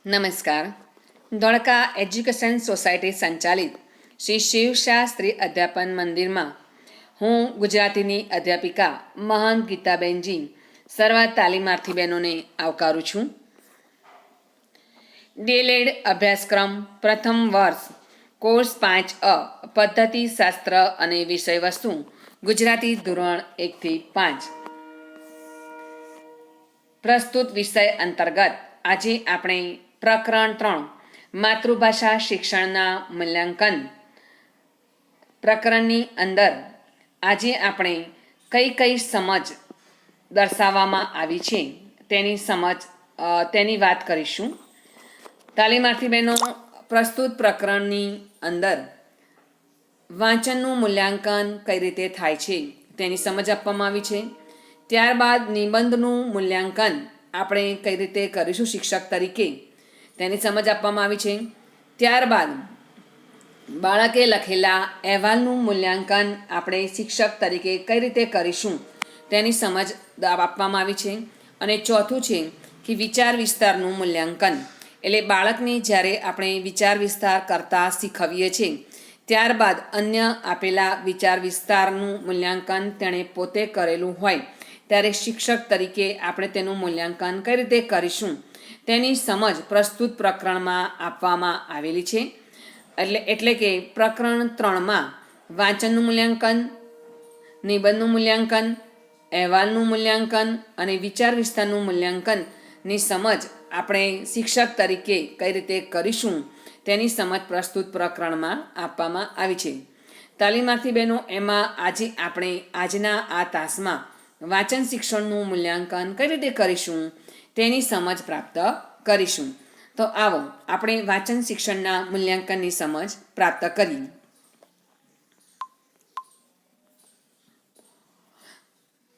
નમસ્કાર. Dholka education society સંચાલિત શ્રી શિવશાસ્ત્રી અધ્યાપન મંદિરમાં હું ગુજરાતીની અધ્યાપિકા મહંત ગીતાબેનજી સર્વ તાલીમાર્થી બહેનોને આવકારું છું. ડીએલએડ અભ્યાસક્રમ પ્રથમ વર્ષ કોર્સ 5A પદ્ધતિ શાસ્ત્ર અને વિષય વસ્તુ ગુજરાતી ધોરણ 1 થી 5. પ્રસ્તુત વિષય અંતર્ગત આજે આપણે પ્રકરણ 3 માતૃભાષા શિક્ષણના મૂલ્યાંકન પ્રકરણની અંદર આજે આપણે કઈ કઈ સમજ દર્શાવવામાં આવી છે તેની વાત કરીશું. તાલીમાર્થી બહેનો, પ્રસ્તુત પ્રકરણની અંદર વાંચનનું મૂલ્યાંકન કઈ રીતે થાય છે તેની સમજ આપવામાં આવી છે. ત્યારબાદ નિબંધનું મૂલ્યાંકન આપણે કઈ રીતે કરીશું શિક્ષક તરીકે તેની સમજ આપવામાં આવી છે. ત્યારબાદ બાળકે લખેલા અહેવાલનું મૂલ્યાંકન આપણે શિક્ષક તરીકે કઈ રીતે કરીશું તેની સમજ આપવામાં આવી છે. અને ચોથું છે કે વિચાર વિસ્તારનું મૂલ્યાંકન, એટલે બાળકને જ્યારે આપણે વિચાર વિસ્તાર કરતાં શીખવીએ છીએ ત્યારબાદ અન્ય આપેલા વિચાર વિસ્તારનું મૂલ્યાંકન તેણે પોતે કરેલું હોય ત્યારે શિક્ષક તરીકે આપણે તેનું મૂલ્યાંકન કઈ રીતે કરીશું તેની સમજ પ્રસ્તુત પ્રકરણમાં આપવામાં આવેલી છે. એટલે કે પ્રકરણ 3માં વાંચનનું મૂલ્યાંકન, નિબંધનું મૂલ્યાંકન, અહેવાલનું મૂલ્યાંકન અને વિચાર વિસ્તારનું મૂલ્યાંકનની સમજ આપણે શિક્ષક તરીકે કઈ રીતે કરીશું તેની સમજ પ્રસ્તુત પ્રકરણમાં આપવામાં આવી છે. તાલીમાર્થી બહેનો, એમાં આજે આપણે આજના આ તાસમાં વાંચન શિક્ષણનું મૂલ્યાંકન કઈ રીતે કરીશું તેની સમજ પ્રાપ્ત કરીશું. તો આવો આપણે વાંચન શિક્ષણના મૂલ્યાંકનની સમજ પ્રાપ્ત કરીએ.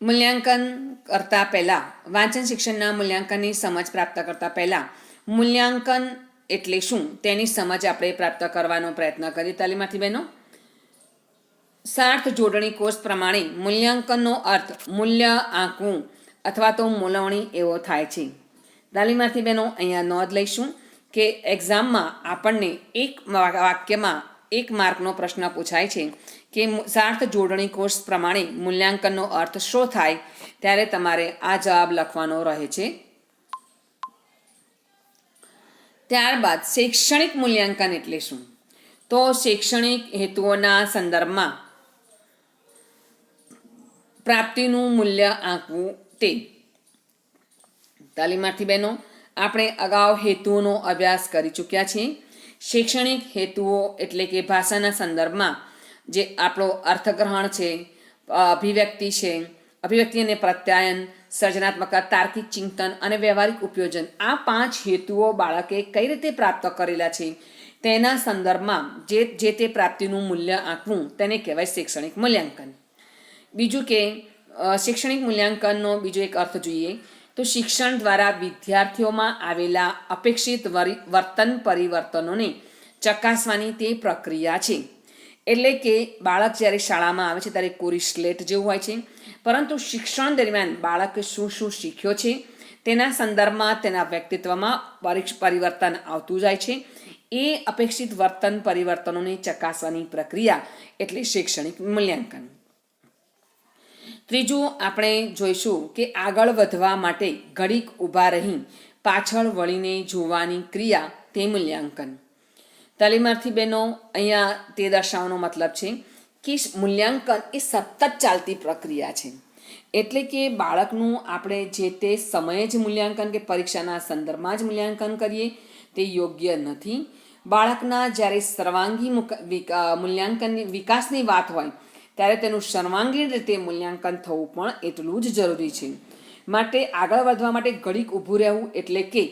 મૂલ્યાંકન કરતા પહેલાં, વાંચન શિક્ષણના મૂલ્યાંકનની સમજ પ્રાપ્ત કરતા પહેલાં મૂલ્યાંકન એટલે શું તેની સમજ આપણે પ્રાપ્ત કરવાનો પ્રયત્ન કરીએ. તાલીમાર્થી બહેનો, સાર્થ જોડણી કોર્સ પ્રમાણે મૂલ્યાંકનનો અર્થ મૂલ્ય આંકવું અથવા તો મૂલવણી એવો થાય છે. તાલીમાર્થી બહેનો, અહીંયા નોંધ લઈશું કે એક્ઝામમાં આપણને એક વાક્યમાં 1 માર્કનો પ્રશ્ન પૂછાય છે કે સાર્થ જોડણી કોર્સ પ્રમાણે મૂલ્યાંકનનો અર્થ શું થાય, ત્યારે તમારે આ જવાબ લખવાનો રહે છે. ત્યારબાદ શૈક્ષણિક મૂલ્યાંકન એટલે શું? તો શૈક્ષણિક હેતુઓના સંદર્ભમાં પ્રાપ્તિનું મૂલ્ય આંકવું તે. તાલીમાર્થી બહેનો, આપણે અગાઉ હેતુઓનો અભ્યાસ કરી ચૂક્યા છીએ. શૈક્ષણિક હેતુઓ એટલે કે ભાષાના સંદર્ભમાં જે આપણો અર્થગ્રહણ છે, અભિવ્યક્તિ છે, અભિવ્યક્તિ અને પ્રત્યાયન, સર્જનાત્મકતા, તાર્કિક ચિંતન અને વ્યવહારિક ઉપયોજન, આ 5 હેતુઓ બાળકે કઈ રીતે પ્રાપ્ત કરેલા છે તેના સંદર્ભમાં જે તે પ્રાપ્તિનું મૂલ્ય આંકવું તેને કહેવાય શૈક્ષણિક મૂલ્યાંકન. બીજું કે શૈક્ષણિક મૂલ્યાંકનનો બીજો એક અર્થ જોઈએ તો શિક્ષણ દ્વારા વિદ્યાર્થીઓમાં આવેલા અપેક્ષિત વર્તન પરિવર્તનોને ચકાસવાની તે પ્રક્રિયા છે. એટલે કે બાળક જ્યારે શાળામાં આવે છે ત્યારે કોરી સ્લેટ જેવું હોય છે, પરંતુ શિક્ષણ દરમિયાન બાળકે શું શું શીખ્યો છે તેના સંદર્ભમાં તેના વ્યક્તિત્વમાં પરિવર્તન આવતું જાય છે. એ અપેક્ષિત વર્તન પરિવર્તનોને ચકાસવાની પ્રક્રિયા એટલે શૈક્ષણિક મૂલ્યાંકન. ત્રીજું આપણે જોઈશું કે આગળ વધવા માટે ઘડીક ઊભા રહી પાછળ વળીને જોવાની ક્રિયા તે મૂલ્યાંકન. તાલીમાર્થી બહેનો, અહીંયા તે દર્શાવવાનો મતલબ છે કે મૂલ્યાંકન એ સતત ચાલતી પ્રક્રિયા છે. એટલે કે બાળકનું આપણે જે તે સમયે જ મૂલ્યાંકન કે પરીક્ષાના સંદર્ભમાં જ મૂલ્યાંકન કરીએ તે યોગ્ય નથી. બાળકના જ્યારે સર્વાંગી મૂલ્યાંકનની વિકાસની વાત હોય ત્યારે તેનું સર્વાંગીણ રીતે મૂલ્યાંકન થવું પણ એટલું જ જરૂરી છે. માટે આગળ વધવા માટે ઘડીક ઊભું રહેવું એટલે કે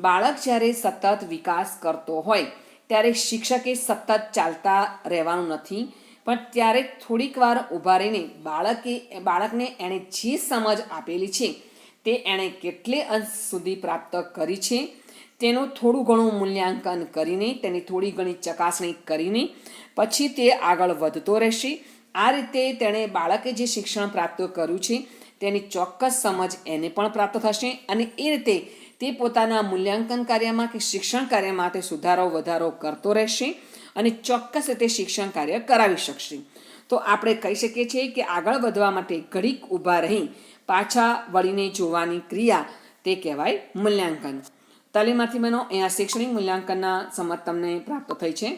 બાળક જ્યારે સતત વિકાસ કરતો હોય ત્યારે શિક્ષકે સતત ચાલતા રહેવાનું નથી, પણ ત્યારે થોડીક વાર ઊભા રહીને બાળકને એણે જે સમજ આપેલી છે તે એણે કેટલે અંશ સુધી પ્રાપ્ત કરી છે તેનું થોડું ઘણું મૂલ્યાંકન કરીને, તેની થોડી ઘણી ચકાસણી કરીને પછી તે આગળ વધતો રહેશે. આ રીતે તેણે બાળકે જે શિક્ષણ પ્રાપ્ત કર્યું છે તેની ચોક્કસ સમજ એને પણ પ્રાપ્ત થશે અને એ રીતે તે પોતાના મૂલ્યાંકન કાર્યમાં કે શિક્ષણ કાર્યમાં તે સુધારો વધારો કરતો રહેશે અને ચોક્કસ રીતે શિક્ષણ કાર્ય કરાવી શકશે. તો આપણે કહી શકીએ છીએ કે આગળ વધવા માટે ઘડીક ઊભા રહી પાછા વળીને જોવાની ક્રિયા તે કહેવાય મૂલ્યાંકન. તાલીમાર્થી બહેનો, અહીંયા શૈક્ષણિક મૂલ્યાંકનના સમજ તમને પ્રાપ્ત થઈ છે.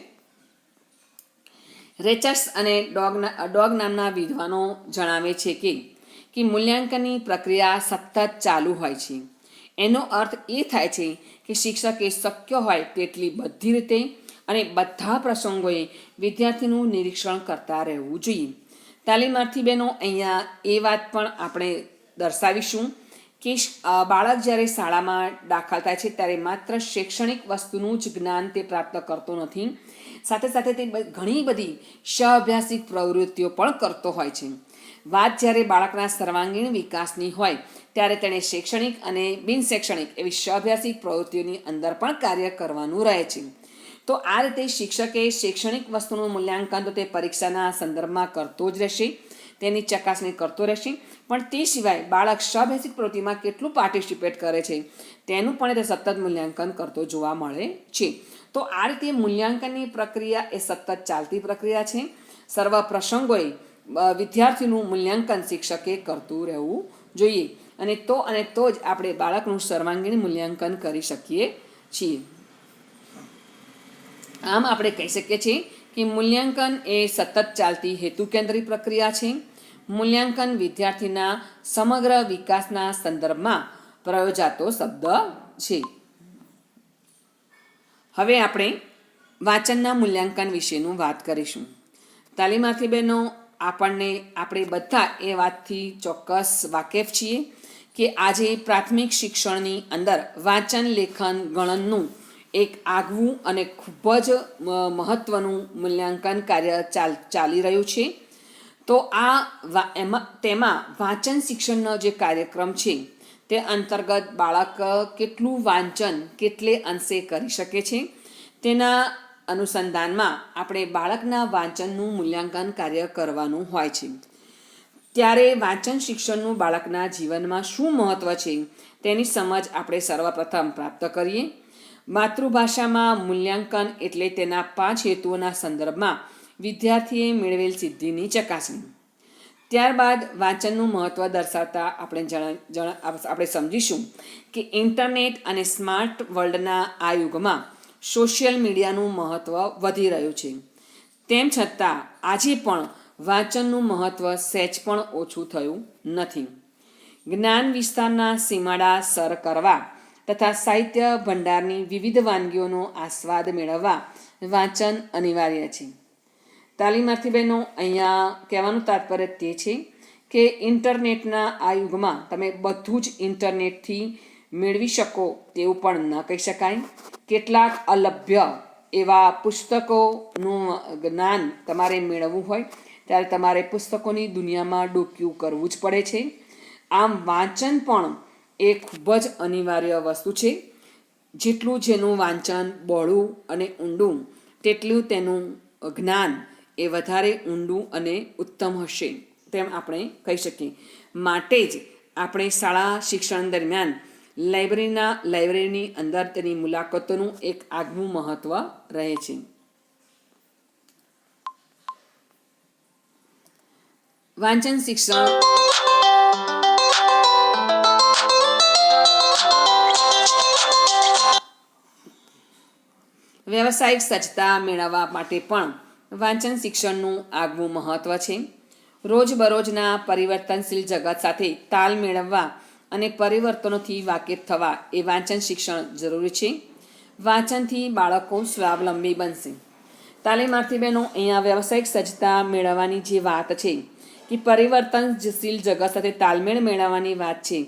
રેચર્સ અને ડોગ નામના વિદ્વાનો જણાવે છે કે મૂલ્યાંકનની પ્રક્રિયા સતત ચાલુ હોય છે. એનો અર્થ એ થાય છે કે શિક્ષકે શક્ય હોય તેટલી બધી રીતે અને બધા પ્રસંગોએ વિદ્યાર્થીનું નિરીક્ષણ કરતા રહેવું જોઈએ. તાલીમાર્થી બહેનો, અહીંયા એ વાત પણ આપણે દર્શાવીશું કે બાળક જ્યારે શાળામાં દાખલ થાય છે ત્યારે માત્ર શૈક્ષણિક વસ્તુનું જ જ્ઞાન તે પ્રાપ્ત કરતો નથી, સાથે સાથે તે ઘણી બધી સહઅભ્યાસિક પ્રવૃત્તિઓ પણ કરતો હોય છે. વાત જ્યારે બાળકના સર્વાંગીણ વિકાસની હોય ત્યારે તેણે શૈક્ષણિક અને બિન શૈક્ષણિક એવી સહઅભ્યાસિક પ્રવૃત્તિઓની અંદર પણ કાર્ય કરવાનું રહે છે. તો આ રીતે શિક્ષકે શૈક્ષણિક વસ્તુનું મૂલ્યાંકન તો તે પરીક્ષાના સંદર્ભમાં કરતો જ રહેશે, તેની ચકાસણી કરતો રહેશે, પણ તે સિવાય બાળક સહઅભ્યાસિક પ્રવૃત્તિમાં કેટલું પાર્ટિસિપેટ કરે છે તેનું પણ તે સતત મૂલ્યાંકન કરતો જોવા મળે છે. તો આ રીતે મૂલ્યાંકનની પ્રક્રિયા એ સતત ચાલતી પ્રક્રિયા છે. સર્વ પ્રસંગોએ વિદ્યાર્થીનું મૂલ્યાંકન શિક્ષકે કરતું રહેવું જોઈએ અને તો જ આપણે બાળકનું સર્વાંગીણ મૂલ્યાંકન કરી શકીએ છીએ. આમ આપણે કહી શકીએ છીએ કે મૂલ્યાંકન એ સતત ચાલતી હેતુ કેન્દ્રિત પ્રક્રિયા છે. મૂલ્યાંકન વિદ્યાર્થીના સમગ્ર વિકાસના સંદર્ભમાં પ્રયોજાતો શબ્દ છે. હવે આપણે વાંચનના મૂલ્યાંકન વિશેનું વાત કરીશું. તાલીમાર્થી બહેનો, આપણે બધા એ વાતથી ચોક્કસ વાકેફ છીએ કે આજે પ્રાથમિક શિક્ષણની અંદર વાંચન લેખન ગણનનું એક આગવું અને ખૂબ જ મહત્ત્વનું મૂલ્યાંકન કાર્ય ચાલી રહ્યું છે. તો તેમાં વાંચન શિક્ષણનો જે કાર્યક્રમ છે તે અંતર્ગત બાળક કેટલું વાંચન કેટલે અંશે કરી શકે છે તેના અનુસંધાનમાં આપણે બાળકના વાંચનનું મૂલ્યાંકન કાર્ય કરવાનું હોય છે. ત્યારે વાંચન શિક્ષણનું બાળકના જીવનમાં શું મહત્ત્વ છે તેની સમજ આપણે સર્વપ્રથમ પ્રાપ્ત કરીએ. માતૃભાષામાં મૂલ્યાંકન એટલે તેના 5 હેતુઓના સંદર્ભમાં વિદ્યાર્થીએ મેળવેલ સિદ્ધિની ચકાસણી. ત્યારબાદ વાંચનનું મહત્ત્વ દર્શાવતા આપણે સમજીશું કે ઇન્ટરનેટ અને સ્માર્ટ વર્લ્ડના આ યુગમાં સોશિયલ મીડિયાનું મહત્ત્વ વધી રહ્યું છે. તેમ છતાં આજે પણ વાંચનનું મહત્ત્વ સહેજ પણ ઓછું થયું નથી. જ્ઞાન વિસ્તારના સીમાડા સર કરવા તથા સાહિત્ય ભંડારની વિવિધ વાનગીઓનો આસ્વાદ મેળવવા વાંચન અનિવાર્ય છે. તાલીમાર્થી બહેનો, અહીંયા કહેવાનું તાત્પર્ય તે છે કે ઇન્ટરનેટના આ યુગમાં તમે બધું જ ઇન્ટરનેટથી મેળવી શકો તેવું પણ ન કહી શકાય. કેટલાક અલભ્ય એવા પુસ્તકોનું જ્ઞાન તમારે મેળવવું હોય ત્યારે તમારે પુસ્તકોની દુનિયામાં ડોકિયું કરવું જ પડે છે. આમ વાંચન પણ એ ખૂબ જ અનિવાર્ય વસ્તુ છે. જેટલું જેનું વાંચન બહોળું અને ઊંડું તેટલું તેનું જ્ઞાન એ વધારે ઊંડું અને ઉત્તમ હશે તેમ આપણે કહી શકીએ. માટે જ આપણે શાળા શિક્ષણ દરમિયાન લાઇબ્રેરીની અંદર તેની મુલાકાતોનું એક આગવું મહત્ત્વ રહે છે. વાંચન શિક્ષણ વ્યવસાયિક સજ્જતા મેળવવા માટે પણ વાંચન શિક્ષણનું આગવું મહત્ત્વ છે. રોજબરોજના પરિવર્તનશીલ જગત સાથે તાલ મેળવવા અને પરિવર્તનોથી વાકેફ થવા એ વાંચન શિક્ષણ જરૂરી છે. વાંચનથી બાળકો સ્વાવલંબી બનશે. તાલીમાર્થી બહેનો, અહીંયા વ્યવસાયિક સજ્જતા મેળવવાની જે વાત છે કે પરિવર્તનશીલ જગત સાથે તાલમેળ મેળવવાની વાત છે,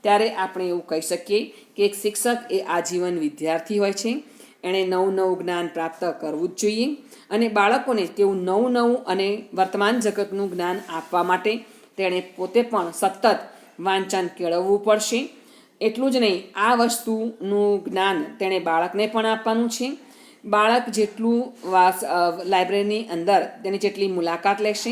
ત્યારે આપણે એવું કહી શકીએ કે એક શિક્ષક એ આજીવન વિદ્યાર્થી હોય છે. એણે નવું જ્ઞાન પ્રાપ્ત કરવું જ જોઈએ અને બાળકોને તેવું નવું અને વર્તમાન જગતનું જ્ઞાન આપવા માટે તેણે પોતે પણ સતત વાંચન કેળવવું પડશે. એટલું જ નહીં, આ વસ્તુનું જ્ઞાન તેણે બાળકને પણ આપવાનું છે. બાળક જેટલું લાઇબ્રેરીની અંદર તેની જેટલી મુલાકાત લેશે,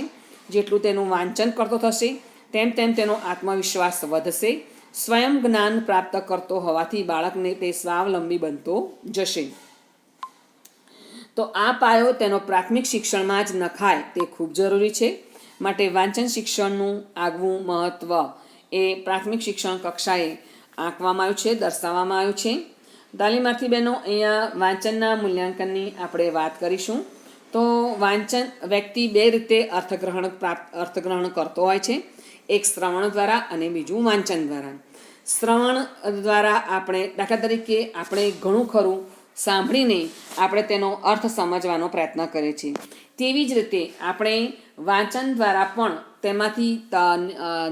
જેટલું તેનું વાંચન કરતો થશે તેમ તેનો આત્મવિશ્વાસ વધશે, સ્વયં જ્ઞાન પ્રાપ્ત કરતો હોવાથી બાળકને તે સ્વાવલંબી બનતો જશે. તો આ પાયો તેનો પ્રાથમિક શિક્ષણમાં જ નખાય તે ખૂબ જરૂરી છે. માટે વાંચન શિક્ષણનું આગવું મહત્ત્વ એ પ્રાથમિક શિક્ષણ કક્ષાએ આંકવામાં આવ્યું છે, દર્શાવવામાં આવ્યું છે. તાલીમાર્થી બહેનો, અહીંયા વાંચનના મૂલ્યાંકનની આપણે વાત કરીશું. તો વાંચન વ્યક્તિ બે રીતે અર્થગ્રહણ કરતો હોય છે. એક શ્રવણ દ્વારા અને બીજું વાંચન દ્વારા. શ્રવણ દ્વારા આપણે દાખલા તરીકે આપણે ઘણું ખરું સાંભળીને આપણે તેનો અર્થ સમજવાનો પ્રયત્ન કરીએ છીએ. તેવી જ રીતે આપણે વાંચન દ્વારા પણ તેમાંથી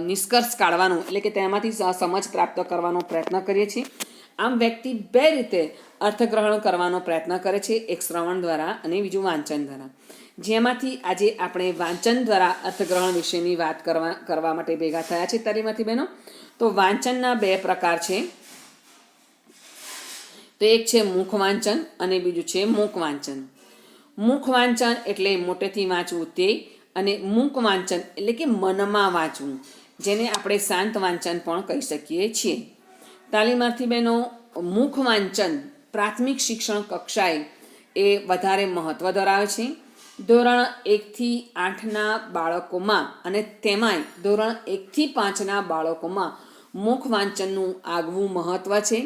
નિષ્કર્ષ કાઢવાનો એટલે કે તેમાંથી સમજ પ્રાપ્ત કરવાનો પ્રયત્ન કરીએ છીએ. આમ વ્યક્તિ બે રીતે અર્થગ્રહણ કરવાનો પ્રયત્ન કરે છે, એક શ્રવણ દ્વારા અને બીજું વાંચન દ્વારા. જેમાંથી આજે આપણે વાંચન દ્વારા અર્થગ્રહણ વિશેની વાત કરવા માટે ભેગા થયા છે તાલીમાર્થી બહેનો. તો વાંચનના બે પ્રકાર છે. તો એક છે મુખ વાંચન અને બીજું છે મૂક વાંચન. મુખ વાંચન એટલે મોટેથી વાંચવું તે, અને મૂક વાંચન એટલે કે મનમાં વાંચવું, જેને આપણે શાંત વાંચન પણ કહી શકીએ છીએ. તાલીમાર્થી બહેનો, મુખ વાંચન પ્રાથમિક શિક્ષણ કક્ષાએ એ વધારે મહત્ત્વ ધરાવે છે. ધોરણ 1થી 8ના બાળકોમાં અને તેમાંય ધોરણ 1થી 5ના બાળકોમાં મુખ વાંચનનું આગવું મહત્ત્વ છે.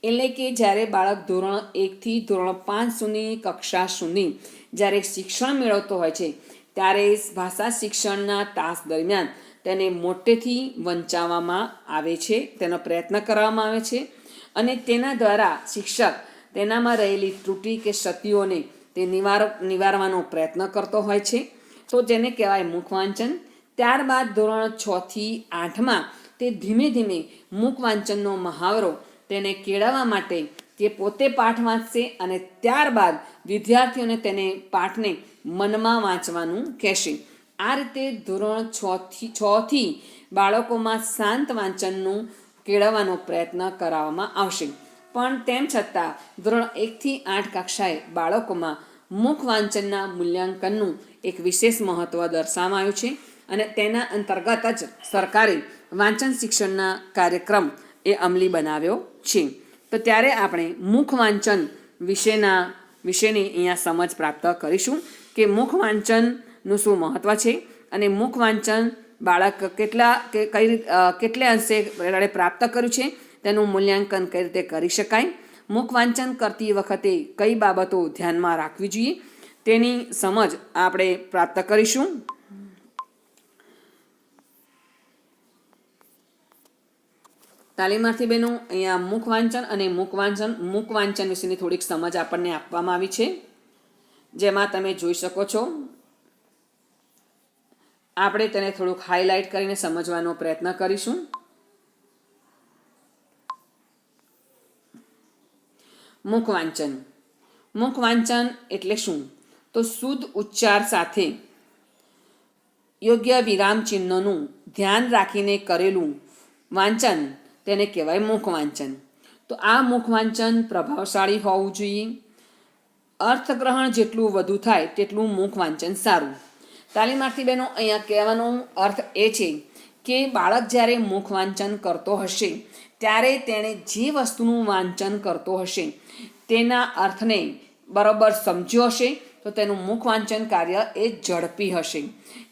એટલે કે જ્યારે બાળક ધોરણ 1થી ધોરણ 5 સુધીની કક્ષા સુધી જ્યારે શિક્ષણ મેળવતો હોય છે, ત્યારે ભાષા શિક્ષણના તાસ દરમિયાન તેને મોટેથી વંચાવવામાં આવે છે, તેનો પ્રયત્ન કરવામાં આવે છે, અને તેના દ્વારા શિક્ષક તેનામાં રહેલી ત્રુટિ કે ક્ષતિઓને તે નિવારવાનો પ્રયત્ન કરતો હોય છે. તો જેને કહેવાય મુખ વાંચન. ત્યારબાદ ધોરણ 6થી 8માં તે ધીમે ધીમે મુખ વાંચનનો મહાવરો તેને કેળવવા માટે તે પોતે પાઠ વાંચશે અને ત્યારબાદ વિદ્યાર્થીઓને તેને પાઠને મનમાં વાંચવાનું કહેશે. આ રીતે ધોરણ 6થી બાળકોમાં શાંત વાંચનનું કેળવવાનો પ્રયત્ન કરાવવામાં આવશે. પણ તેમ છતાં ધોરણ 1થી 8 કક્ષાએ બાળકોમાં મુખ વાંચનના મૂલ્યાંકનનું એક વિશેષ મહત્ત્વ દર્શાવવામાં આવ્યું છે, અને તેના અંતર્ગત જ સરકારે વાંચન શિક્ષણના કાર્યક્રમ એ અમલી બનાવ્યો છે. તો ત્યારે આપણે મુખ વાંચન વિશેની અહીંયા સમજ પ્રાપ્ત કરીશું કે મુખ વાંચનનું શું મહત્ત્વ છે, અને મુખ વાંચન બાળક કેટલે અંશે પ્રાપ્ત કર્યું છે, તેનું મૂલ્યાંકન કઈ રીતે કરી શકાય, મુખ વાંચન કરતી વખતે કઈ બાબતો ધ્યાનમાં રાખવી જોઈએ, તેની સમજ આપણે પ્રાપ્ત કરીશું. તાલીમાર્થી બહેનો, અહીંયા મુખ વાંચન અને મૂક વાંચન વિશેની થોડીક સમજ આપણને આપવામાં આવી છે, જેમાં તમે જોઈ શકો છો. આપણે તેને થોડુંક હાઇલાઇટ કરીને સમજવાનો પ્રયત્ન કરીશું. મુખ વાંચન એટલે શું? તો શુદ્ધ ઉચ્ચાર સાથે યોગ્ય વિરામ ચિહ્નોનું ધ્યાન રાખીને કરેલું વાંચન તેને કહેવાય મુખ વાંચન. તો આ મુખ વાંચન પ્રભાવશાળી હોવું જોઈએ. અર્થગ્રહણ જેટલું વધુ થાય તેટલું મુખ વાંચન સારું. તાલીમાર્થી બહેનો, અહીંયા કહેવાનો અર્થ એ છે કે બાળક જ્યારે મુખ વાંચન કરતો હશે ત્યારે તેણે જે વસ્તુનું વાંચન કરતો હશે તેના અર્થને બરાબર સમજ્યો હશે તો તેનું મુખ વાંચન કાર્ય એ ઝડપી હશે.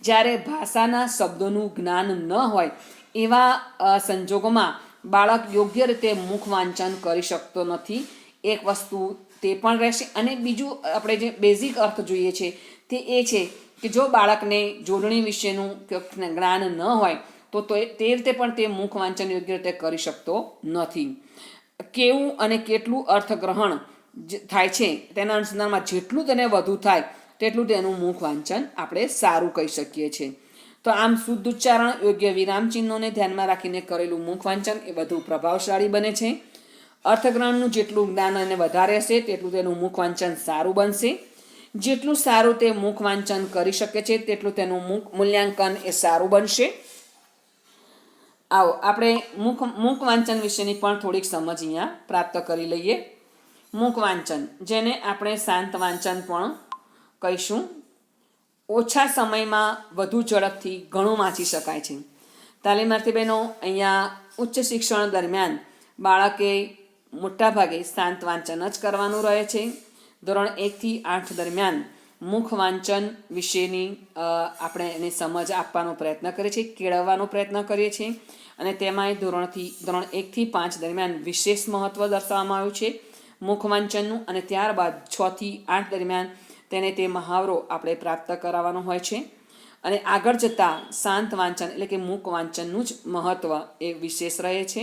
જ્યારે ભાષાના શબ્દોનું જ્ઞાન ન હોય એવા સંજોગોમાં બાળક યોગ્ય રીતે મુખ વાંચન કરી શકતો નથી. એક વસ્તુ તે પણ રહેશે, અને બીજું આપણે જે બેઝિક અર્થ જોઈએ છે તે એ છે કે જો બાળકને જોડણી વિશેનું જ્ઞાન ન હોય તો તે રીતે પણ તે મુખ વાંચન યોગ્ય રીતે કરી શકતો નથી. કેવું અને કેટલું અર્થગ્રહણ થાય છે તેના અનુસંધાનમાં જેટલું તેને વધુ થાય તેટલું તેનું મુખ વાંચન આપણે સારું કહી શકીએ છીએ. તો આમ શુદ્ધ ઉચ્ચારણ, યોગ્ય વિરામ ચિહ્નોને ધ્યાનમાં રાખીને કરેલું મુખ વાંચન એ વધુ પ્રભાવશાળી બને છે. અર્થગ્રહણનું જેટલું જ્ઞાન એને વધારે હશે તેટલું તેનું મુખ વાંચન સારું બનશે. જેટલું સારું તે મુખ વાંચન કરી શકે છે તેટલું તેનું મૂલ્યાંકન એ સારું બનશે. આવો આપણે મુખ વાંચન વિશેની પણ થોડીક સમજ અહીંયા પ્રાપ્ત કરી લઈએ. મુખ વાંચન, જેને આપણે શાંત વાંચન પણ કહીશું, ઓછા સમયમાં વધુ ઝડપથી ઘણું વાંચી શકાય છે. તાલીમાર્થી બહેનો, અહીંયા ઉચ્ચ શિક્ષણ દરમિયાન બાળકે મોટાભાગે શાંત વાંચન જ કરવાનું રહે છે. ધોરણ 1 થી 8 દરમિયાન મુખ વાંચન વિશેની આપણે એને સમજ આપવાનો પ્રયત્ન કરીએ છીએ, કેળવવાનો પ્રયત્ન કરીએ છીએ. અને તેમાંય ધોરણ 1 થી 5 દરમિયાન વિશેષ મહત્ત્વ દર્શાવવામાં આવ્યું છે મુખ વાંચનનું. અને ત્યારબાદ 6 થી 8 દરમિયાન તેને તે મહાવરો આપણે પ્રાપ્ત કરાવવાનો હોય છે. અને આગળ જતાં શાંત વાંચન એટલે કે મૂક વાંચનનું જ મહત્ત્વ એ વિશેષ રહે છે.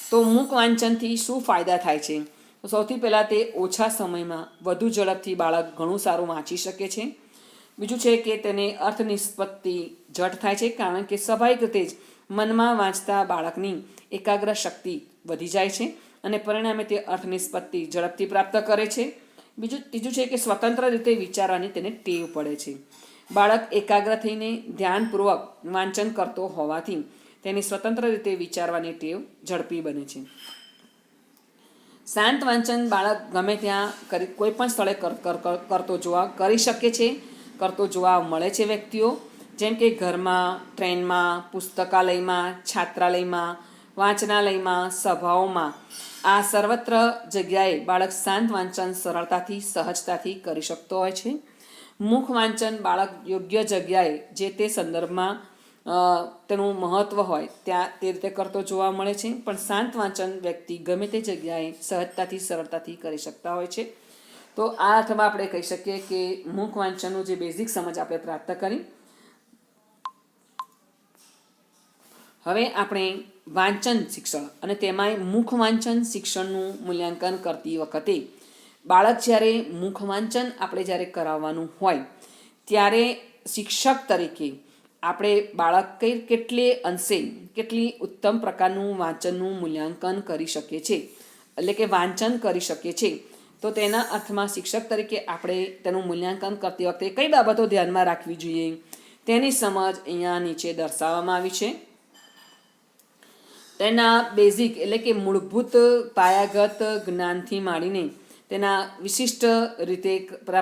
તો મૂક વાંચનથી શું ફાયદા થાય છે? તો સૌથી પહેલાં તે ઓછા સમયમાં વધુ ઝડપથી બાળક ઘણું સારું વાંચી શકે છે. બીજું છે કે તેને અર્થ નિષ્પત્તિ ઝટ થાય છે, કારણ કે સ્વાભાવિક રીતે જ મનમાં વાંચતા બાળકની એકાગ્ર શક્તિ વધી જાય છે અને પરિણામે તે અર્થ નિષ્પત્તિ ઝડપથી પ્રાપ્ત કરે છે. ત્રીજું છે કે સ્વતંત્ર રીતે વિચારવાની તેને ટેવ પડે છે. બાળક એકાગ્ર થઈને ધ્યાનપૂર્વક વાંચન કરતો હોવાથી તેની સ્વતંત્ર રીતે વિચારવાની ટેવ ઝડપી બને છે. શાંત વાંચન બાળક ગમે ત્યાં કોઈ પણ સ્થળે કરતો જોવા મળે છે વ્યક્તિઓ, જેમ કે ઘરમાં, ટ્રેનમાં, પુસ્તકાલયમાં, છાત્રાલયમાં, વાંચનાલયમાં, સભાઓમાં. આ સર્વત્ર જગ્યાએ બાળક શાંત વાંચન સરળતાથી, સહજતાથી કરી શકતો હોય છે. મુખ વાંચન બાળક યોગ્ય જગ્યાએ જે તે સંદર્ભમાં તેનું મહત્ત્વ હોય ત્યાં તે રીતે કરતો જોવા મળે છે. પણ શાંત વાંચન વ્યક્તિ ગમે તે જગ્યાએ સહજતાથી, સરળતાથી કરી શકતા હોય છે. તો આ અર્થમાં આપણે કહી શકીએ કે મુખ વાંચનનું જે બેઝિક સમજ આપણે પ્રાપ્ત કરી. હવે આપણે વાંચન શિક્ષણ અને તેમાંય મુખ વાંચન શિક્ષણનું મૂલ્યાંકન કરતી વખતે બાળક જ્યારે મુખ વાંચન આપણે જ્યારે કરાવવાનું હોય ત્યારે શિક્ષક તરીકે આપણે બાળક કેટલી ઉત્તમ પ્રકારનું વાંચનનું મૂલ્યાંકન કરી શકીએ છીએ, એટલે કે વાંચન કરી શકીએ છીએ. તો તેના અર્થમાં શિક્ષક તરીકે આપણે તેનું મૂલ્યાંકન કરતી વખતે કઈ બાબતો ધ્યાનમાં રાખવી જોઈએ તેની સમજ અહીંયા નીચે દર્શાવવામાં આવી છે. તેના બેઝિક એટલે કે મૂળભૂત પાયાગત જ્ઞાનથી માંડીને તેના વિશિષ્ટ રીતે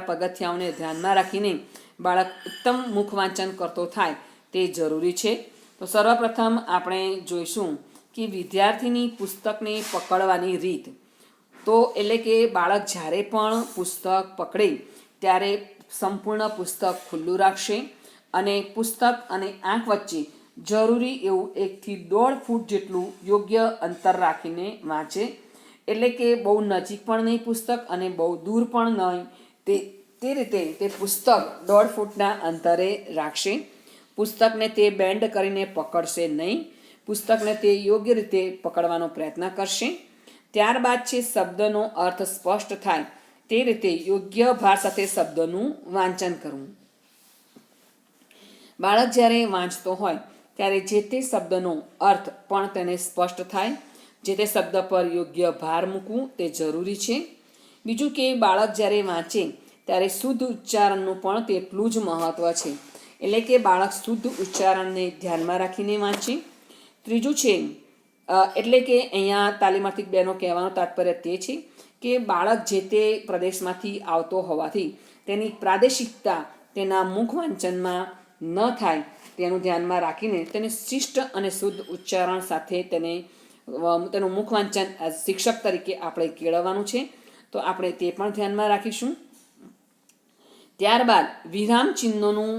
પગથિયાઓને ધ્યાનમાં રાખીને બાળક ઉત્તમ મુખ વાંચન કરતો થાય તે જરૂરી છે. તો સર્વપ્રથમ આપણે જોઈશું કે વિદ્યાર્થીની પુસ્તકને પકડવાની રીત. તો એટલે કે બાળક જ્યારે પણ પુસ્તક પકડે ત્યારે સંપૂર્ણ પુસ્તક ખુલ્લું રાખશે અને પુસ્તક અને આંખ વચ્ચે જરૂરી એવું 1 થી 1.5 ફૂટ જેટલું યોગ્ય અંતર રાખીને વાંચે. એટલે કે બહુ નજીક પણ નહીં પુસ્તક અને બહુ દૂર પણ નહીં, તે રીતે તે પુસ્તક 1.5 ફૂટના અંતરે રાખશે. પુસ્તકને તે બેન્ડ કરીને પકડશે નહીં, પુસ્તકને તે યોગ્ય રીતે પકડવાનો પ્રયત્ન કરશે. ત્યારબાદ છે શબ્દનો અર્થ સ્પષ્ટ થાય તે રીતે યોગ્ય ભાર સાથે શબ્દનું વાંચન કરવું. બાળક જ્યારે વાંચતો હોય ત્યારે જે તે શબ્દનો અર્થ પણ તેને સ્પષ્ટ થાય, જે તે શબ્દ પર યોગ્ય ભાર મૂકવું તે જરૂરી છે. બીજું કે બાળક જ્યારે વાંચે ત્યારે શુદ્ધ ઉચ્ચારણનું પણ તેટલું જ મહત્ત્વ છે, એટલે કે બાળક શુદ્ધ ઉચ્ચારણને ધ્યાનમાં રાખીને વાંચે. ત્રીજું છે એટલે કે અહીંયા તાલીમાર્થી બહેનો કહેવાનો તાત્પર્ય તે છે કે બાળક જે તે પ્રદેશમાંથી આવતો હોવાથી તેની પ્રાદેશિકતા તેના મુખ વાંચનમાં ન થાય તેનું ધ્યાનમાં રાખીને તેને શિષ્ટ અને શુદ્ધ ઉચ્ચારણ સાથે તેનું મુખ વાંચન શિક્ષક તરીકે આપણે કેળવવાનું છે. તો આપણે તે પણ ધ્યાનમાં રાખીશું. ત્યારબાદ વિરામ ચિહ્નોનું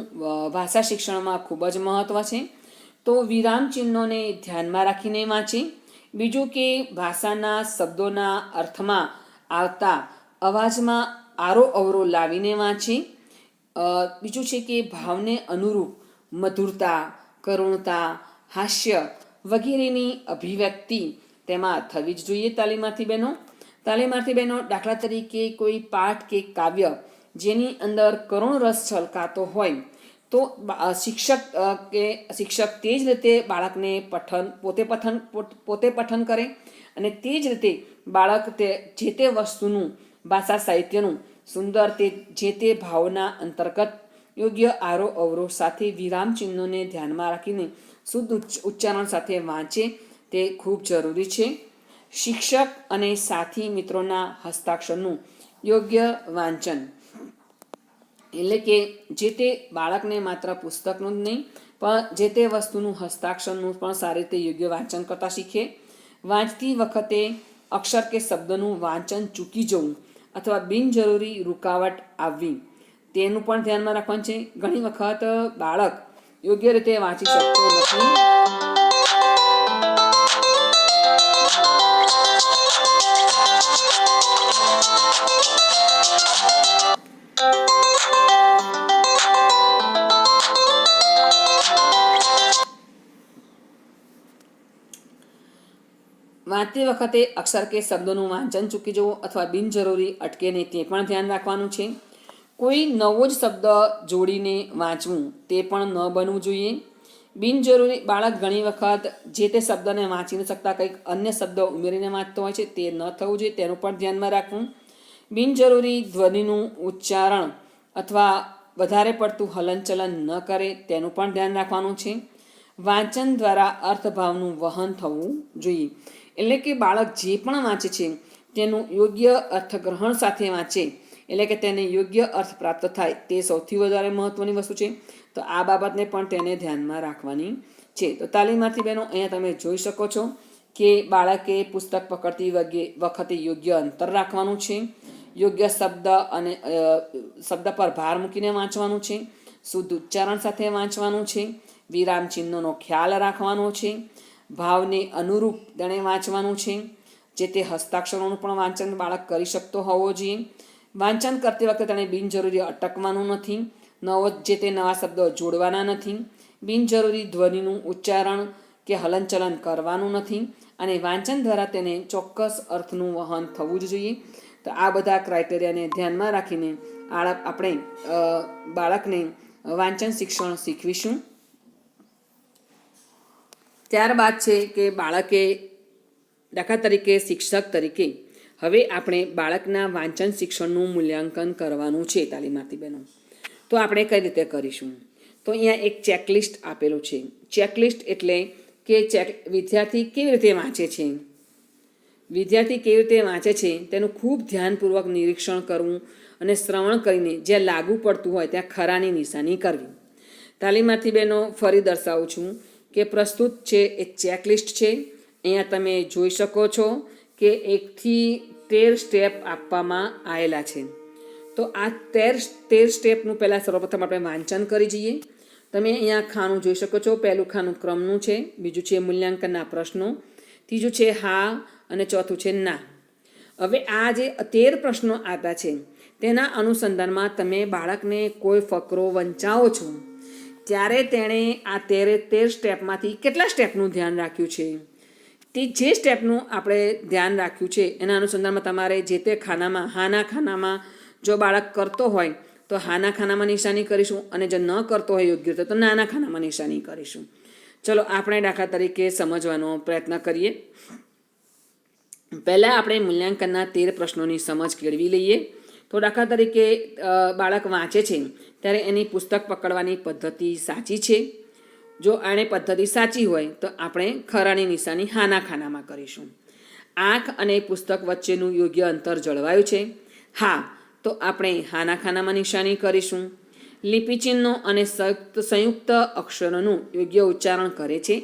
ભાષા શિક્ષણમાં ખૂબ જ મહત્ત્વ છે. તો વિરામ ચિહ્નોને ધ્યાનમાં રાખીને વાંચે. બીજું કે ભાષાના શબ્દોના અર્થમાં આવતા અવાજમાં આરો અવરો લાવીને વાંચે. બીજું છે કે ભાવને અનુરૂપ મધુરતા, કરુણતા, હાસ્ય વગેરેની અભિવ્યક્તિ તેમાં થવી જ જોઈએ. તાલીમાર્થી બહેનો દાખલા તરીકે કોઈ પાઠ કે કાવ્ય જેની અંદર કરુણ રસ છલકાતો હોય તો શિક્ષક તે જ રીતે બાળકને પોતે પઠન કરે અને તે જ રીતે બાળક જે તે વસ્તુનું ભાષા સાહિત્યનું સુંદર જે તે ભાવના અંતર્ગત યોગ્ય આરો અવરો સાથે વિરામ ચિહ્નોને ધ્યાનમાં રાખીને શુદ્ધ ઉચ્ચારણ સાથે વાંચે તે ખૂબ જરૂરી છે. શિક્ષક અને સાથી મિત્રોના હસ્તાક્ષરનું યોગ્ય વાંચન, એટલે કે જે તે બાળકને માત્ર પુસ્તકનું જ નહીં પણ જે તે વસ્તુનું હસ્તાક્ષરનું પણ સારી રીતે યોગ્ય વાંચન કરતાં શીખીએ. વાંચતી વખતે અક્ષર કે શબ્દનું વાંચન ચૂકી જવું અથવા બિનજરૂરી રૂકાવટ આવવી તેનું પણ ધ્યાનમાં રાખવાનું છે. ઘણી વખત બાળક યોગ્ય રીતે વાંચી શકતો નથી. વાંચતી વખતે અક્ષર કે શબ્દોનું વાંચન ચૂકી જવું અથવા બિનજરૂરી અટકે નહીં તે પણ ધ્યાન રાખવાનું છે. કોઈ નવો જ શબ્દ જોડીને વાંચવું તે પણ ન બનવું જોઈએ. બિનજરૂરી બાળક ઘણી વખત જે તે શબ્દને વાંચી ન શકતા કંઈક અન્ય શબ્દ ઉમેરીને વાંચતો હોય છે, તે ન થવું જોઈએ, તેનું પણ ધ્યાનમાં રાખવું. બિનજરૂરી ધ્વનિનું ઉચ્ચારણ અથવા વધારે પડતું હલનચલન ન કરે તેનું પણ ધ્યાન રાખવાનું છે. વાંચન દ્વારા અર્થભાવનું વહન થવું જોઈએ. એટલે કે બાળક જે પણ વાંચે છે તેનું યોગ્ય અર્થગ્રહણ સાથે વાંચે, એટલે કે તેને યોગ્ય અર્થ પ્રાપ્ત થાય, તે સૌથી વધારે મહત્ત્વની વસ્તુ છે. તો આ બાબતને પણ તેને ધ્યાનમાં રાખવાની છે. તો તાલીમાર્થી બહેનો, અહીંયા તમે જોઈ શકો છો કે બાળકે પુસ્તક પકડતી વખતે યોગ્ય અંતર રાખવાનું છે, યોગ્ય શબ્દ અને શબ્દ પર ભાર મૂકીને વાંચવાનું છે, શુદ્ધ ઉચ્ચારણ સાથે વાંચવાનું છે, વિરામ ચિહ્નોનો ખ્યાલ રાખવાનો છે, ભાવને અનુરૂપ તેણે વાંચવાનું છે. જે તે હસ્તાક્ષરોનું પણ વાંચન બાળક કરી શકતો હોવો જોઈએ. વાંચન કરતી વખતે તેણે બિનજરૂરી અટકવાનું નથી, જે તે નવા શબ્દો જોડવાના નથી, બિનજરૂરી ધ્વનિનું ઉચ્ચારણ કે હલનચલન કરવાનું નથી અને વાંચન દ્વારા તેને ચોક્કસ અર્થનું વહન થવું જ જોઈએ. તો આ બધા ક્રાઇટેરિયાને ધ્યાનમાં રાખીને આપણે બાળકને વાંચન શિક્ષણ શીખવીશું. ત્યારબાદ છે કે બાળકે દાખલા તરીકે શિક્ષક તરીકે હવે આપણે બાળકના વાંચન શિક્ષણનું મૂલ્યાંકન કરવાનું છે. તાલીમાર્થી બહેનો, તો આપણે કઈ રીતે કરીશું? તો અહીંયા એક ચેકલિસ્ટ આપેલું છે. ચેકલિસ્ટ એટલે કે વિદ્યાર્થી કેવી રીતે વાંચે છે, વિદ્યાર્થી કેવી રીતે વાંચે છે તેનું ખૂબ ધ્યાનપૂર્વક નિરીક્ષણ કરવું અને શ્રવણ કરીને જ્યાં લાગુ પડતું હોય ત્યાં ખરાની નિશાની કરવી. તાલીમાર્થી બહેનો, ફરી દર્શાવું છું કે પ્રસ્તુત છે એ ચેકલિસ્ટ છે. અહીંયા તમે જોઈ શકો છો કે 1 થી 13 સ્ટેપ આપવામાં આવેલા છે. તો આ 13 સ્ટેપનું પહેલાં સર્વપ્રથમ આપણે વાંચન કરી જઈએ. તમે અહીંયા ખાનું જોઈ શકો છો. પહેલું ખાનું ક્રમનું છે, બીજું છે મૂલ્યાંકનના પ્રશ્નો, ત્રીજું છે હા અને ચોથું છે ના. હવે આ જે 13 પ્રશ્નો આપ્યા છે તેના અનુસંધાનમાં તમે બાળકને કોઈ ફકરો વંચાવો છો ત્યારે તેણે આ 13 સ્ટેપમાંથી કેટલા સ્ટેપનું ધ્યાન રાખ્યું છે, તે જે સ્ટેપનું આપણે ધ્યાન રાખ્યું છે એના અનુસંધાનમાં તમારે જે તે ખાનામાં, હાના ખાનામાં જો બાળક કરતો હોય તો હાના ખાનામાં નિશાની કરીશું અને જો ન કરતો હોય યોગ્ય રીતે તો નાના ખાનામાં નિશાની કરીશું. ચલો આપણે દાખલા તરીકે સમજવાનો પ્રયત્ન કરીએ. પહેલાં આપણે મૂલ્યાંકનના 13 પ્રશ્નોની સમજ કેળવી લઈએ. તો દાખલા તરીકે બાળક વાંચે છે ત્યારે એની પુસ્તક પકડવાની પદ્ધતિ સાચી છે. જો આને પદ્ધતિ સાચી હોય તો આપણે ખરાની નિશાની હાના ખાનામાં કરીશું. આંખ અને પુસ્તક વચ્ચેનું યોગ્ય અંતર જળવાયું છે, હા, તો આપણે હાના ખાનામાં નિશાની કરીશું. લિપિચિહ્નો અને સંયુક્ત અક્ષરોનું યોગ્ય ઉચ્ચારણ કરે છે,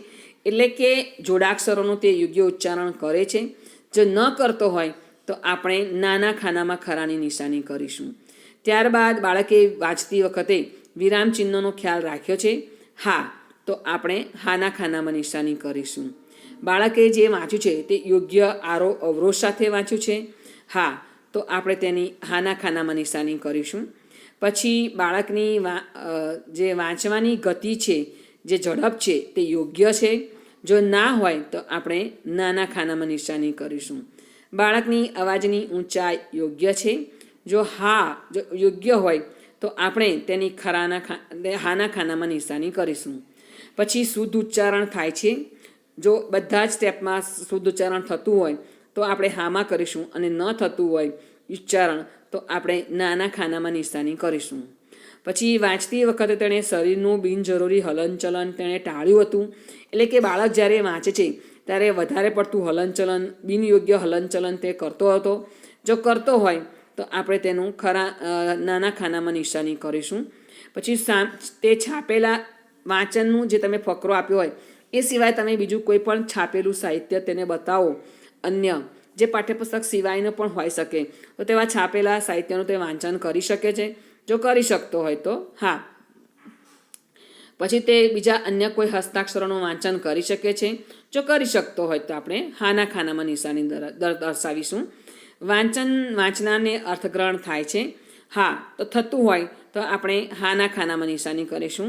એટલે કે જોડાક્ષરોનું તે યોગ્ય ઉચ્ચારણ કરે છે. જો ન કરતો હોય તો આપણે નાના ખાનામાં ખરાની નિશાની કરીશું. ત્યારબાદ બાળકે વાંચતી વખતે વિરામ ચિહ્નોનો ખ્યાલ રાખ્યો છે, હા, તો આપણે હાના ખાનામાં નિશાની કરીશું. બાળકે જે વાંચ્યું છે તે યોગ્ય આરોહ અવરોધ સાથે વાંચ્યું છે, હા, તો આપણે તેની હાના ખાનામાં નિશાની કરીશું. પછી બાળકની જે વાંચવાની ગતિ છે, જે ઝડપ છે તે યોગ્ય છે. જો ના હોય તો આપણે નાના ખાનામાં નિશાની કરીશું. બાળકની અવાજની ઊંચાઈ યોગ્ય છે. જો યોગ્ય હોય તો આપણે તેની હાના ખાનામાં નિશાની કરીશું. પછી શુદ્ધ ઉચ્ચારણ થાય છે. જો બધા જ સ્ટેપમાં શુદ્ધ ઉચ્ચારણ થતું હોય તો આપણે હામાં કરીશું અને ન થતું હોય ઉચ્ચારણ તો આપણે નાના ખાનામાં નિશાની કરીશું. પછી વાંચતી વખતે તેણે શરીરનું બિનજરૂરી હલનચલન તેણે ટાળ્યું હતું. એટલે કે બાળક જ્યારે વાંચે છે ત્યારે વધારે પડતું હલનચલન, બિનયોગ્ય હલનચલન તે કરતો હતો. જો કરતો હોય તો આપણે તેનું નાના ખાનામાં નિશાની કરીશું. પછી તે છાપેલા વાંચનનું જે તમે ફકરો આપ્યો હોય એ સિવાય તમે બીજું કોઈ પણ છાપેલું સાહિત્ય તેને બતાવો. અન્ય જે પાઠ્યપુસ્તક સિવાયનું પણ હોઈ શકે તો તેવા છાપેલા સાહિત્યનું તે વાંચન કરી શકે છે. જો કરી શકતો હોય તો હા. પછી તે બીજા અન્ય કોઈ હસ્તાક્ષરોનું વાંચન કરી શકે છે. જો કરી શકતો હોય તો આપણે હાના ખાનામાં નિશાની દર્શાવીશું. વાંચનારને અર્થગ્રહણ થાય છે. હા તો થતું હોય તો આપણે હાના ખાનામાં નિશાની કરીશું.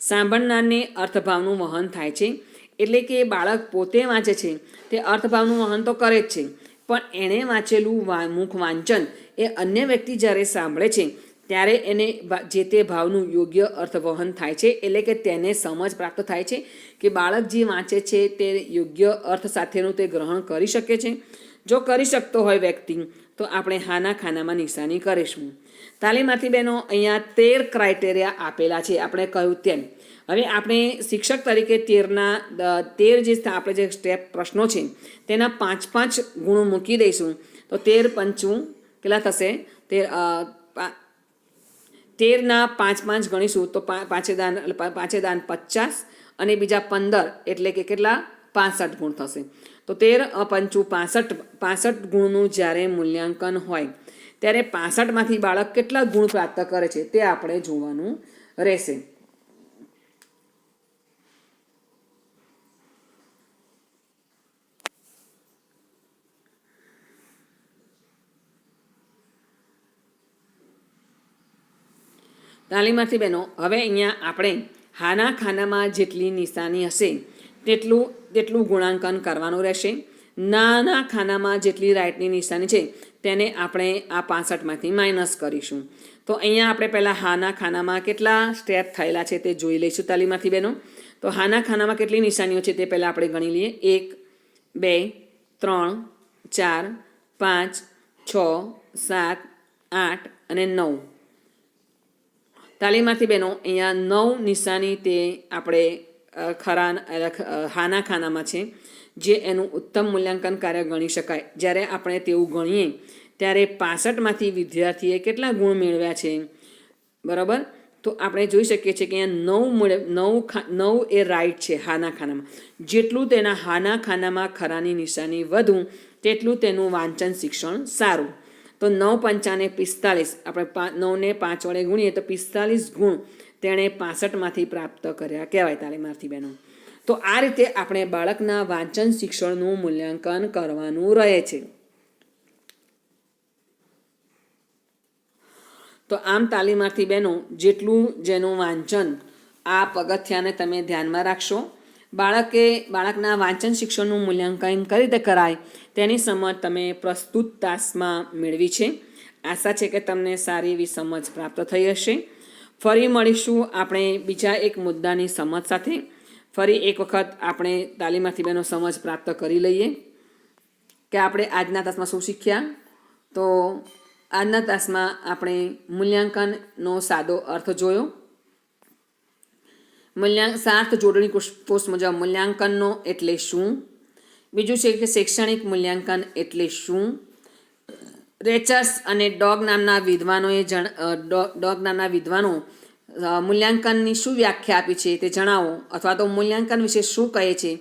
સાંભળનારને અર્થભાવનું વહન થાય છે. એટલે કે બાળક પોતે વાંચે છે તે અર્થભાવનું વહન તો કરે જ છે, પણ એણે વાંચેલું મુખ વાંચન એ અન્ય વ્યક્તિ જ્યારે સાંભળે છે ત્યારે એને જે તે ભાવનું યોગ્ય અર્થવહન થાય છે. એટલે કે તેને સમજ પ્રાપ્ત થાય છે કે બાળક જે વાંચે છે તે યોગ્ય અર્થ સાથેનું તે ગ્રહણ કરી શકે છે. જો કરી શકતો હોય વ્યક્તિ તો આપણે હાના ખાનામાં નિશાની કરીશું. તાલીમાર્થી બહેનો, અહીંયા 13 ક્રાઇટેરિયા આપેલા છે આપણે કહ્યું તેમ. હવે આપણે શિક્ષક તરીકે 13 જે આપણે જે સ્ટેપ પ્રશ્નો છે તેના 5-5 ગુણો મૂકી દઈશું. તો 13 પંચું કેટલા થશે? 13ના 5-5 ગણીશું તો 5 દાન 50 અને બીજા 15 એટલે કે કેટલા? 65 ગુણ થશે. તો 13 પંચું 65 ગુણનું જ્યારે મૂલ્યાંકન હોય ત્યારે 65માંથી બાળક કેટલા ગુણ પ્રાપ્ત કરે છે તે આપણે જોવાનું રહેશે. તાલીમાર્થી બહેનો, હવે અહીંયા આપણે હાના ખાનામાં જેટલી નિશાની હશે તેટલું ગુણાંકન કરવાનું રહેશે. નાના ખાનામાં જેટલી રાઈટની નિશાની છે તેને આપણે આ 65માંથી માઇનસ કરીશું. તો અહીંયા આપણે પહેલાં હાના ખાનામાં કેટલા સ્ટેપ થયેલા છે તે જોઈ લઈશું તાલીમાર્થી બહેનો. તો હાના ખાનામાં કેટલી નિશાનીઓ છે તે પહેલાં આપણે ગણી લઈએ. 1, 2, 3, 4, 5, 6, 7, 8 અને 9. તાલીમાર્થી બહેનો, અહીંયા 9 નિશાની તે આપણે હાના ખાનામાં છે, જે એનું ઉત્તમ મૂલ્યાંકન કાર્ય ગણી શકાય. જ્યારે આપણે તેવું ગણીએ ત્યારે 65માંથી વિદ્યાર્થીએ કેટલા ગુણ મેળવ્યા છે, બરાબર? તો આપણે જોઈ શકીએ છીએ કે અહીંયા 9 એ રાઈટ છે હાના ખાનામાં. જેટલું તેના હાના ખાનામાં ખરાની નિશાની વધુ તેટલું તેનું વાંચન શિક્ષણ સારું. તો 9 × 5 = 45. આપણે 9ને 5 વડે ગુણીએ તો 45 ગુણ તેણે 65માંથી પ્રાપ્ત કર્યા કહેવાય તાલીમાર્થી બહેનો. તો આ રીતે આપણે બાળકના વાંચન શિક્ષણનું મૂલ્યાંકન કરવાનું રહે છે. તો આમ તાલીમાર્થી બહેનો, જેટલું જેનું વાંચન આ પગથિયાને તમે ધ્યાનમાં રાખશો. બાળકના વાંચન શિક્ષણનું મૂલ્યાંકન કઈ રીતે કરાય તેની સમજ તમે પ્રસ્તુત તાસમાં મેળવી છે. આશા છે કે તમને સારી એવી સમજ પ્રાપ્ત થઈ હશે. ફરી મળીશું આપણે બીજા એક મુદ્દાની સમજ સાથે. ફરી એક વખત આપણે તાલીમાર્થી બહેનો સમજ પ્રાપ્ત કરી લઈએ કે આપણે આજના તાસમાં શું શીખ્યા. તો આજના તાસમાં આપણે મૂલ્યાંકનનો સાદો અર્થ જોયો. સાર્થ જોડણી કોષ્ટ મુજબ મૂલ્યાંકનનો એટલે શું. બીજું છે કે શૈક્ષણિક મૂલ્યાંકન એટલે શું. રેચર્સ અને ડોગ નામના વિદ્વાનો મૂલ્યાંકનની શું વ્યાખ્યા આપી છે તે જણાવો, અથવા તો મૂલ્યાંકન વિશે શું કહે છે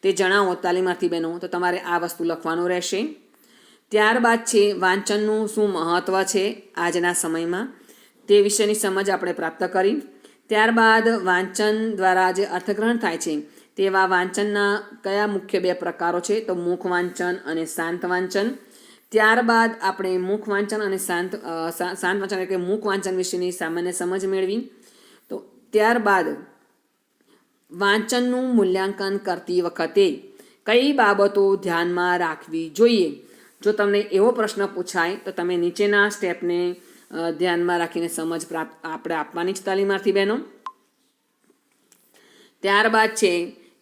તે જણાવો તાલીમાર્થી બહેનો. તો તમારે આ વસ્તુ લખવાનું રહેશે. ત્યારબાદ છે વાંચનનું શું મહત્ત્વ છે આજના સમયમાં તે વિશેની સમજ આપણે પ્રાપ્ત કરી. ત્યારબાદ વાંચન દ્વારા જે અર્થગ્રહણ થાય છે તેવા વાંચનના કયા મુખ્ય 2 પ્રકારો છે, તો મુખ વાંચન અને શાંત વાંચન. ત્યારબાદ આપણે મુખ વાંચન અને શાંત વાંચન એટલે કે મુખ વાંચન વિશેની સામાન્ય સમજ મેળવી. તો ત્યારબાદ વાંચનનું મૂલ્યાંકન કરતી વખતે કઈ બાબતો ધ્યાનમાં રાખવી જોઈએ. જો તમને એવો પ્રશ્ન પૂછાય તો તમે નીચેના સ્ટેપને ધ્યાનમાં રાખીને સમજ આપણે આપવાની જ તાલીમાર્થી બહેનો. ત્યારબાદ છે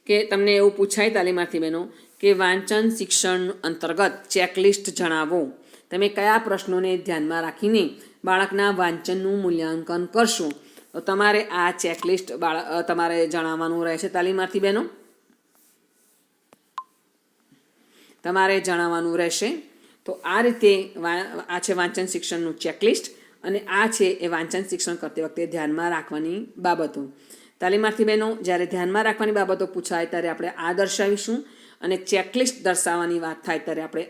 કે તમને એવું પૂછાય તાલીમાર્થી બહેનો કે વાંચન શિક્ષણ અંતર્ગત ચેકલિસ્ટ જણાવો. તમે કયા પ્રશ્નોને ધ્યાનમાં રાખીને બાળકના વાંચનનું મૂલ્યાંકન કરશો. તો તમારે આ ચેકલિસ્ટ તમારે જણાવવાનું રહેશે તાલીમાર્થી બહેનો. તમારે જણાવવાનું રહેશે. તો આ રીતે આ છે વાંચન શિક્ષણનું ચેકલિસ્ટ, અને આ છે એ વાંચન શિક્ષણ કરતી વખતે ધ્યાનમાં રાખવાની બાબતો. તાલીમાર્થી બહેનો, જ્યારે ધ્યાનમાં રાખવાની બાબતો પૂછાય ત્યારે આપણે આ દર્શાવીશું અને ચેકલિસ્ટ દર્શાવવાની વાત થાય ત્યારે આપણે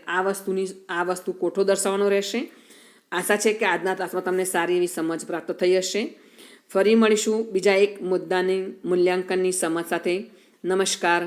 આ વસ્તુ કોઠો દર્શાવવાનો રહેશે. આશા છે કે આજના ક્લાસમાં તમને સારી એવી સમજ પ્રાપ્ત થઈ હશે. ફરી મળીશું બીજા એક મુદ્દાની મૂલ્યાંકનની સમજ સાથે. નમસ્કાર.